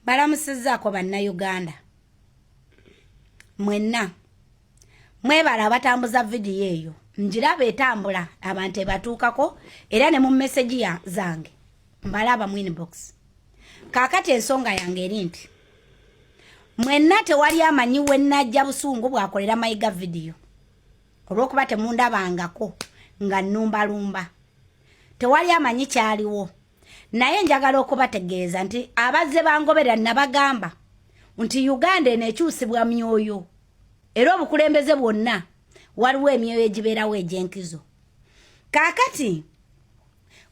Balamusizzaako bannayuganda mwenna mwebala abatambuza vidiyo eyo njiraba etambula abantu ebatuukako era ne mu message zange mbalaba mu inbox. Kaakati ensonga yange eri nti mwenna tewali amanyi we najja Busungu bwakolera Mayiga vidiyo olw'okuba temundabangako nga nnumbalumba. Tewali amanyi kyaliwo. Naye njagala okubategeeza nti abazze bangobera nabagamba nti Uganda enekyusibwa myoyo era obukulembeze bwonna waliwo emyoyo egibeerawo egy'enkizo. Kaakati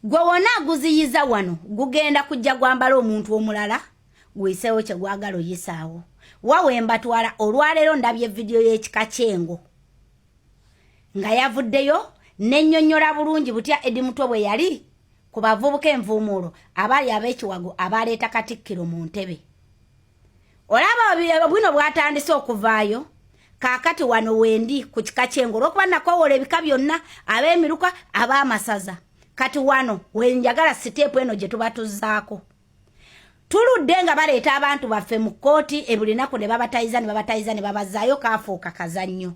gwe wonna aguziyiza wano gugenda kujja gwambala omuntu omulala gwiseewo kye gwagala oyisaawo. Wawe mbatwala olwaleero ndabye vidiyo y'ekika ky'engo nga yavuddeyo n'ennyonnyola bulungi butya Eddie Mutwe bwe yali ku bavubuka envuumuulo abaali ab'ekiwago abaleeta Katikkiro mu ntebe. Olaba bwino bwatandise okuvaayo. Kaakati wano wendi ku kika ky'engo olw'okuba nakoowola ebika byonna ab'emiruka ab'amasaza. Kati wano wenjagala siteepu eno gye tuba tuzzaako. Tuludde nga baleeta abantu baffe mu kkooti ebulinaku ne babatayiza ne babazaayo kaafuuka kazannyo.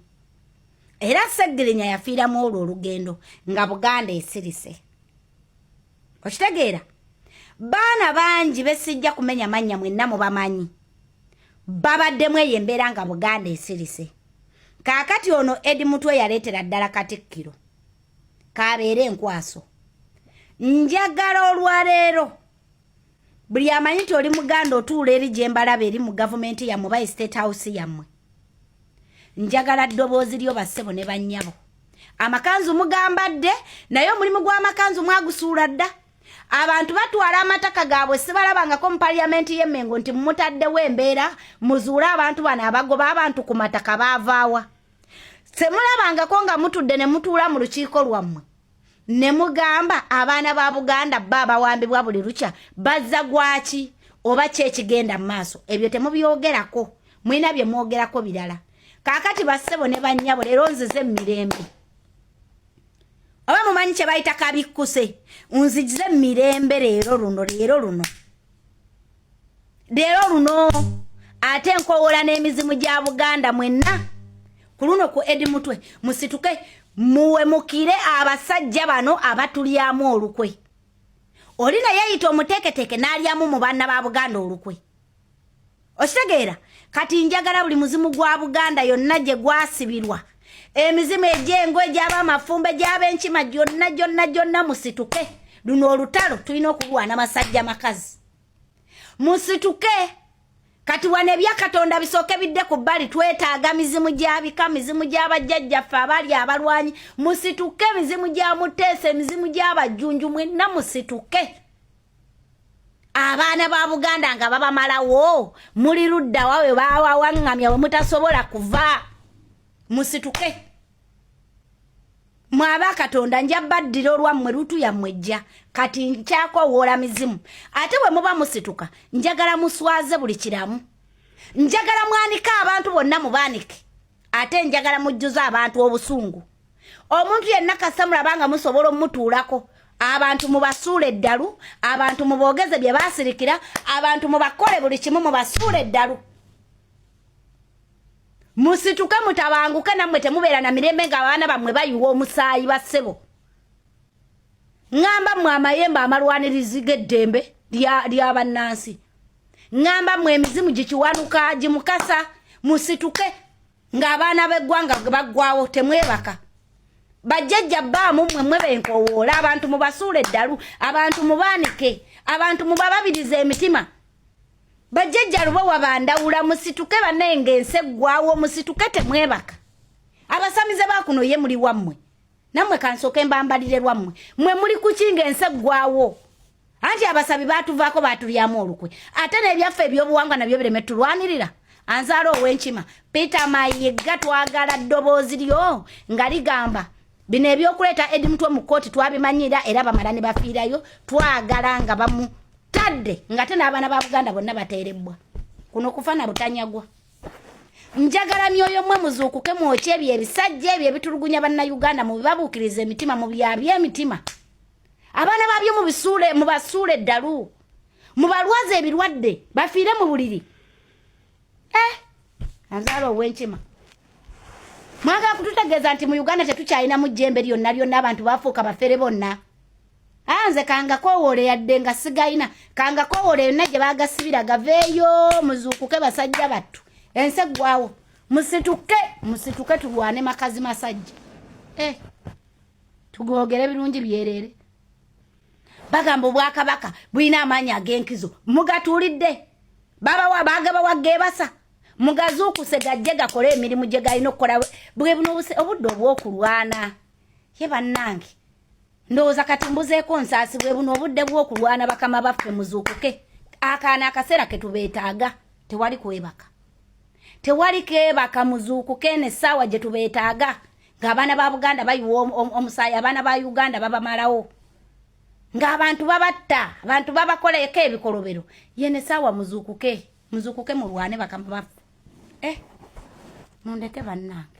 Era Seggirinya yafiiramu olwo olugendo nga Buganda esirise. Okitegeera? Baana bangi besijja kumenya mannya mwenna mubamanyi. Babaddemu eyo embeera nga Buganda esirise. Kaakati ono Eddie Mutwe yaleetera ddala Katikkiro. Kabeere enkwaso. Njagala olwaleero buli amanyi nti oli Muganda otuula eri gye mbalaba eri mu gavumenti yammwe oba State House yammwe. Njagala ddoboozi lyo bassebo ne bannyabo. Amakanzu mugambadde naye omulimu gw'amakanzu mwagusuula dda. Abantu batwala amataka gaabwe sibalabangako mu parliamenti y'Emmengo nti mutaddewo embeera muzuule abantu bano abagoba abantu ku mataka baavaawa. Semulabangako nga mutudde ne mutuula mu lukiiko lwammwe ne mugamba abaana ba Buganda bawambibwa buli lukya bazza gwaki oba kyekigenda mu maaso. Ebyo temubyogerako, mulina bye mwogerako birala. Kaakati bassebo ne bannyabo leero nzize mirembe. Oba mumanyi kye bayita kabikkuse nzize mirembe leero luno. Ate nkoowola n'emizimu gya Buganda mwenna ku luno ku Eddie Mutwe musituke muwemukire abasajja bano abatulyamu olukwe. Oli naye yayita omuteeketeke n'alyamu mu baana ba Buganda olukwe. Okitegeera? Kati njagala buli muzimu gwa Buganda yonna gye gwasibirwa. Emizimu egy'engo egy'abamafumbe gy'ab'enkima gyonna musituke. Luno olutalo tulina okulwana masajja makazi. Musituke. Kati wane ebya Katonda bisooke bidde ku bbali twetaaga mizimu gy'abika, mizimu gy'abajjajjaffe abaali abalwanyi. Musituke mizimu gya Muteesa, mizimu gy'abajjunju mwenna musituke. Abaana ba Buganda nga babamalawo muli ludda wawe bawawaŋŋamya we mutasobola kuva. Musituke. Mwaba Katonda nja baddira olwammwe lutu yammwe ejja kati nkyakowoola mizimu. Ate bwe muba musituka njagala muswaze buli kiramu. Njagala mwanika abantu bonna mubaanike. Ate njagala mujjuza abantu obusungu. Omuntu yenna kasamulabanga musobola omutuulako. Abantu mubasuule eddalu, abantu muboogeze bye baasirikira, abantu mubakole buli kimu mubasuule eddalu. Musituke mutabanguke nammwe temubeera na mirembe nga abaana bammwe bayiwa omusaayi bassebo. Ngamba mmwe amayembe amalwanirizi g'eddembe ly'abannansi. Ngamba mmwe emizimu gikiwanuka gimukasa. Musituke ng'abaana b'eggwanga baggwawo temwebaka. Bajjajja baamu mmwe benkowoola abantu mubasuule eddalu, abantu mubaanike, abantu mubababirize emitima. Bajjajja lubawa bandawula musituke banenge enseggwawo musituke temwebaka. Abasamize bakuno ye muli wammwe. Nammwe kansooke mbambalire lwammwe. Mmwe muli kukinga enseggwawo. Anti abasabi baatuvaako baatulyamu olukwe. Ate n'ebyaffe ebyobuwangwa nabyo bireme tulwanirira. Anzaala ow'enkima Peter Mayiga twagala ddoboozi lyo nga ligamba bino ebyokuleeta Eddie Mutwe mu kkooti twabimanyira era bamala ne bafiirayo twagala nga bamutadde nga te n'abaana ba Buganda bonna bateerebbwa. Kuno kufana butanyagwa. Njagala myoyo mmwe muzuukuke mwokye ebyo ebisajja ebyo ebitulugunya bannayuganda mu bibabuukiriza emitima mu byabyo emitima. Abaana babyo mu basuule eddalu. mubalwaze ebirwadde bafiire mu buliri anzalo wenchima mwanga kututegeeza nti mu Uganda tetukyalina mu jjembe lyonna lyonna abantu bafuuka bafere bonna anze kanga kowole yadde nga sigayina kanga kowole yonna gye baagasibira gaveeyo muzuukuke basajja battu ense gwawo musituke tulwane makazi masajja tugogere birungi byerere bagamba obwakabaka bulina amaanyi ag'enkizo mugatuulidde bagaba waggeebasa mugazuukuse gajje gakole emirimu gye galina okukola bwe buno obudde obw'okulwana ye bannange ndowooza kati mbuzeeko nsaasi bwe buno obudde bw'okulwana bakama baffe muzuukuke akaana akaseera ke tubeetaaga tewali kwebaka tewali keebaka muzuukuke n'essaawa gye tubeetaaga ng'abaana ba Buganda bayiwa omusaayi abaana ba Uganda babamalawo ng'abantu babatta abantu babakoleko ebikolobero ye n'essaawa muzuukuke mulwane bakama baffe mundeke bannange